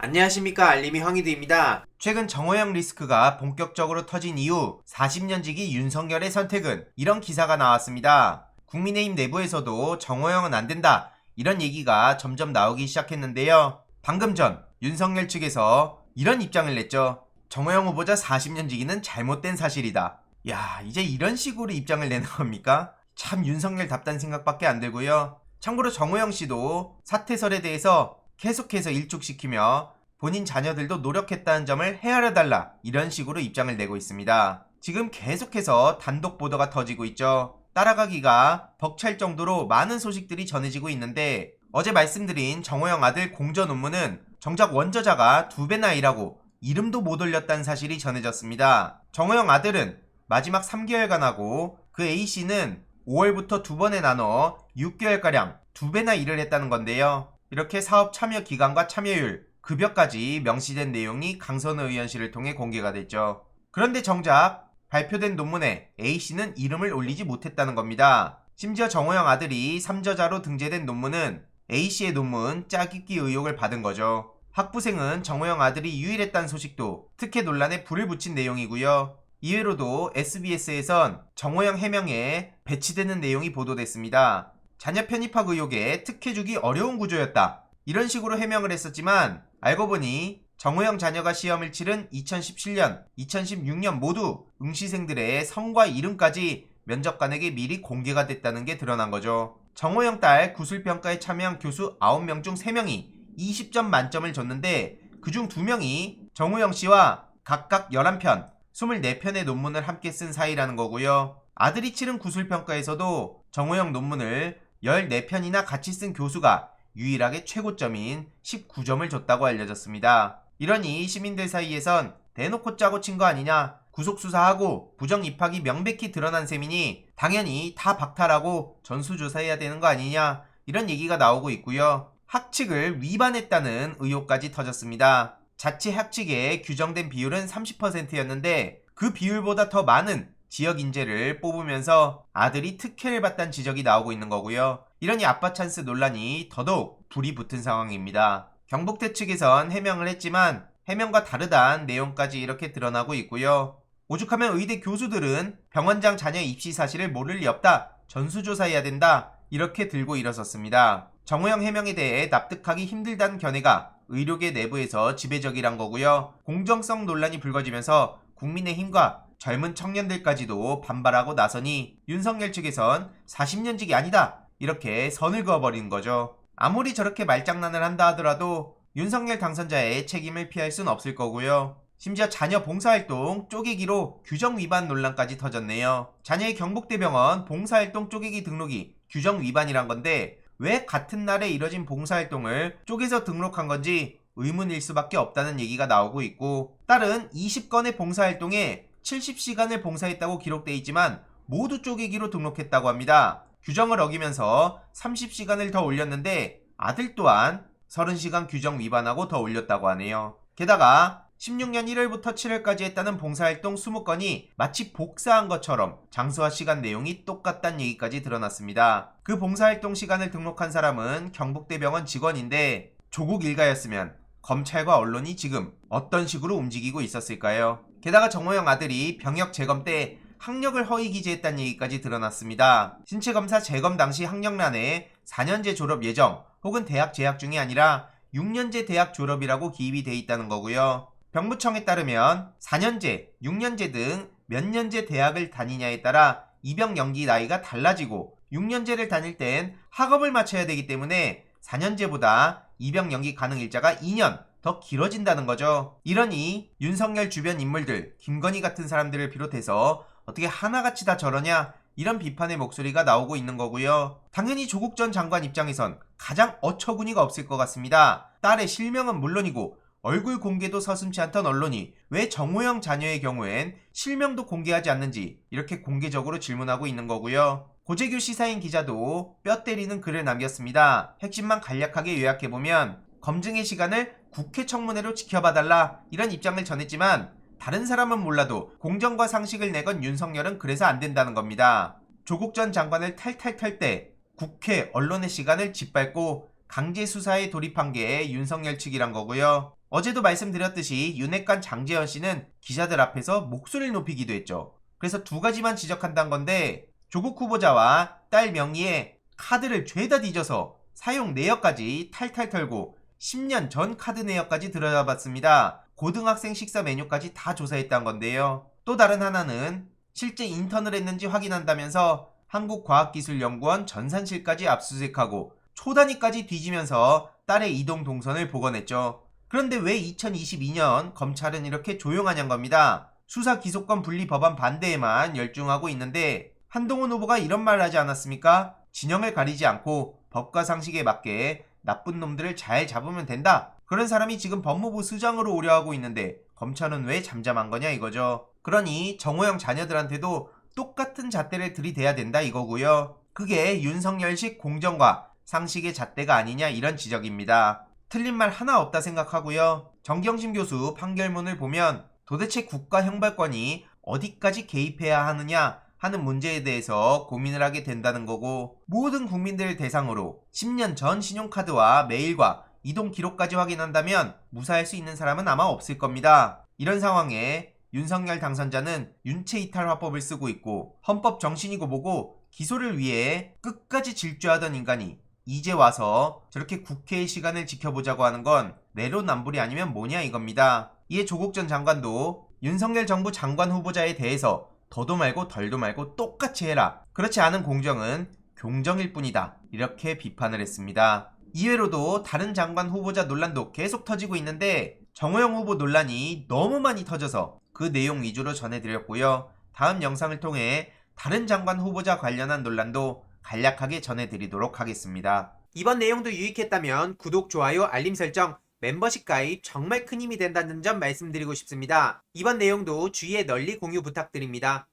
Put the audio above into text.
안녕하십니까, 알림이 황희두입니다. 최근 정호영 리스크가 본격적으로 터진 이후 40년지기 윤석열의 선택은, 이런 기사가 나왔습니다. 국민의힘 내부에서도 정호영은 안 된다, 이런 얘기가 점점 나오기 시작했는데요. 방금 전 윤석열 측에서 이런 입장을 냈죠. 정호영 후보자 40년지기는 잘못된 사실이다. 야, 이제 이런 식으로 입장을 내는 겁니까? 참 윤석열답다는 생각밖에 안 들고요. 참고로 정호영 씨도 사퇴설에 대해서 계속해서 일축시키며 본인 자녀들도 노력했다는 점을 헤아려달라, 이런 식으로 입장을 내고 있습니다. 지금 계속해서 단독 보도가 터지고 있죠. 따라가기가 벅찰 정도로 많은 소식들이 전해지고 있는데, 어제 말씀드린 정호영 아들 공저 논문은 정작 원저자가 2배나 일하고 이름도 못 올렸다는 사실이 전해졌습니다. 정호영 아들은 마지막 3개월간 하고 그 A씨는 5월부터 2번에 나눠 6개월가량 2배나 일을 했다는 건데요. 이렇게 사업 참여 기간과 참여율, 급여까지 명시된 내용이 강선우 의원실을 통해 공개가 됐죠. 그런데 정작 발표된 논문에 A씨는 이름을 올리지 못했다는 겁니다. 심지어 정호영 아들이 3저자로 등재된 논문은 A씨의 논문 짜깁기 의혹을 받은 거죠. 학부생은 정호영 아들이 유일했다는 소식도 특혜 논란에 불을 붙인 내용이고요. 이외로도 SBS에선 정호영 해명에 배치되는 내용이 보도됐습니다. 자녀 편입학 의혹에 특혜 주기 어려운 구조였다, 이런 식으로 해명을 했었지만, 알고 보니 정호영 자녀가 시험을 치른 2017년, 2016년 모두 응시생들의 성과 이름까지 면접관에게 미리 공개가 됐다는 게 드러난 거죠. 정호영 딸 구술평가에 참여한 교수 9명 중 3명이 20점 만점을 줬는데, 그중 2명이 정호영 씨와 각각 11편, 24편의 논문을 함께 쓴 사이라는 거고요. 아들이 치른 구술평가에서도 정호영 논문을 14편이나 같이 쓴 교수가 유일하게 최고점인 19점을 줬다고 알려졌습니다. 이러니 시민들 사이에선 대놓고 짜고 친 거 아니냐, 구속수사하고 부정 입학이 명백히 드러난 셈이니 당연히 다 박탈하고 전수조사해야 되는 거 아니냐, 이런 얘기가 나오고 있고요. 학칙을 위반했다는 의혹까지 터졌습니다. 자체 학칙에 규정된 비율은 30%였는데 그 비율보다 더 많은 지역 인재를 뽑으면서 아들이 특혜를 받다는 지적이 나오고 있는 거고요. 이러니 아빠 찬스 논란이 더더욱 불이 붙은 상황입니다. 경북대 측에선 해명을 했지만 해명과 다르다는 내용까지 이렇게 드러나고 있고요. 오죽하면 의대 교수들은 병원장 자녀 입시 사실을 모를 리 없다, 전수조사해야 된다, 이렇게 들고 일어섰습니다. 정호영 해명에 대해 납득하기 힘들다는 견해가 의료계 내부에서 지배적이란 거고요. 공정성 논란이 불거지면서 국민의힘과 젊은 청년들까지도 반발하고 나서니 윤석열 측에선 40년직이 아니다, 이렇게 선을 그어버리는 거죠. 아무리 저렇게 말장난을 한다 하더라도 윤석열 당선자의 책임을 피할 순 없을 거고요. 심지어 자녀 봉사활동 쪼개기로 규정 위반 논란까지 터졌네요. 자녀의 경북대병원 봉사활동 쪼개기 등록이 규정 위반이란 건데, 왜 같은 날에 이뤄진 봉사활동을 쪼개서 등록한 건지 의문일 수밖에 없다는 얘기가 나오고 있고, 딸은 20건의 봉사활동에 70시간을 봉사했다고 기록돼 있지만 모두 쪼개기로 등록했다고 합니다. 규정을 어기면서 30시간을 더 올렸는데 아들 또한 30시간 규정 위반하고 더 올렸다고 하네요. 게다가 16년 1월부터 7월까지 했다는 봉사활동 20건이 마치 복사한 것처럼 장소와 시간 내용이 똑같다는 얘기까지 드러났습니다. 그 봉사활동 시간을 등록한 사람은 경북대병원 직원인데, 조국 일가였으면 검찰과 언론이 지금 어떤 식으로 움직이고 있었을까요? 게다가 정호영 아들이 병역 재검 때 학력을 허위 기재했다는 얘기까지 드러났습니다. 신체검사 재검 당시 학력란에 4년제 졸업 예정 혹은 대학 재학 중이 아니라 6년제 대학 졸업이라고 기입이 돼 있다는 거고요. 병무청에 따르면 4년제, 6년제 등 몇 년제 대학을 다니냐에 따라 입영 연기 나이가 달라지고, 6년제를 다닐 땐 학업을 마쳐야 되기 때문에 4년제보다 입영 연기 가능 일자가 2년 더 길어진다는 거죠. 이러니 윤석열 주변 인물들, 김건희 같은 사람들을 비롯해서 어떻게 하나같이 다 저러냐, 이런 비판의 목소리가 나오고 있는 거고요. 당연히 조국 전 장관 입장에선 가장 어처구니가 없을 것 같습니다. 딸의 실명은 물론이고 얼굴 공개도 서슴지 않던 언론이 왜 정호영 자녀의 경우엔 실명도 공개하지 않는지 이렇게 공개적으로 질문하고 있는 거고요. 고재규 시사인 기자도 뼈 때리는 글을 남겼습니다. 핵심만 간략하게 요약해보면, 검증의 시간을 국회 청문회로 지켜봐달라, 이런 입장을 전했지만 다른 사람은 몰라도 공정과 상식을 내건 윤석열은 그래서 안 된다는 겁니다. 조국 전 장관을 탈탈 털 때 국회, 언론의 시간을 짓밟고 강제 수사에 돌입한 게 윤석열 측이란 거고요. 어제도 말씀드렸듯이 윤핵관 장제원 씨는 기자들 앞에서 목소리를 높이기도 했죠. 그래서 두 가지만 지적한다는 건데 조국 후보자와 딸 명의의 카드를 죄다 뒤져서 사용 내역까지 탈탈 털고 10년 전 카드 내역까지 들여다봤습니다. 고등학생 식사 메뉴까지 다 조사했다는 건데요. 또 다른 하나는 실제 인턴을 했는지 확인한다면서 한국과학기술연구원 전산실까지 압수수색하고 초단위까지 뒤지면서 딸의 이동 동선을 복원했죠. 그런데 왜 2022년 검찰은 이렇게 조용하냐는 겁니다. 수사 기소권 분리 법안 반대에만 열중하고 있는데 한동훈 후보가 이런 말을 하지 않았습니까? 진영을 가리지 않고 법과 상식에 맞게 나쁜 놈들을 잘 잡으면 된다. 그런 사람이 지금 법무부 수장으로 오려하고 있는데 검찰은 왜 잠잠한 거냐 이거죠. 그러니 정호영 자녀들한테도 똑같은 잣대를 들이대야 된다 이거고요. 그게 윤석열식 공정과 상식의 잣대가 아니냐 이런 지적입니다. 틀린 말 하나 없다 생각하고요. 정경심 교수 판결문을 보면 도대체 국가형벌권이 어디까지 개입해야 하느냐 하는 문제에 대해서 고민을 하게 된다는 거고, 모든 국민들을 대상으로 10년 전 신용카드와 메일과 이동 기록까지 확인한다면 무사할 수 있는 사람은 아마 없을 겁니다. 이런 상황에 윤석열 당선자는 윤체이탈 화법을 쓰고 있고 헌법 정신이고 뭐고 기소를 위해 끝까지 질주하던 인간이 이제 와서 저렇게 국회의 시간을 지켜보자고 하는 건 내로남불이 아니면 뭐냐 이겁니다. 이에 조국 전 장관도 윤석열 정부 장관 후보자에 대해서 더도 말고 덜도 말고 똑같이 해라. 그렇지 않은 공정은 교정일 뿐이다. 이렇게 비판을 했습니다. 이외로도 다른 장관 후보자 논란도 계속 터지고 있는데 정호영 후보 논란이 너무 많이 터져서 그 내용 위주로 전해드렸고요. 다음 영상을 통해 다른 장관 후보자 관련한 논란도 간략하게 전해드리도록 하겠습니다. 이번 내용도 유익했다면 구독, 좋아요, 알림 설정, 멤버십 가입 정말 큰 힘이 된다는 점 말씀드리고 싶습니다. 이번 내용도 주위에 널리 공유 부탁드립니다.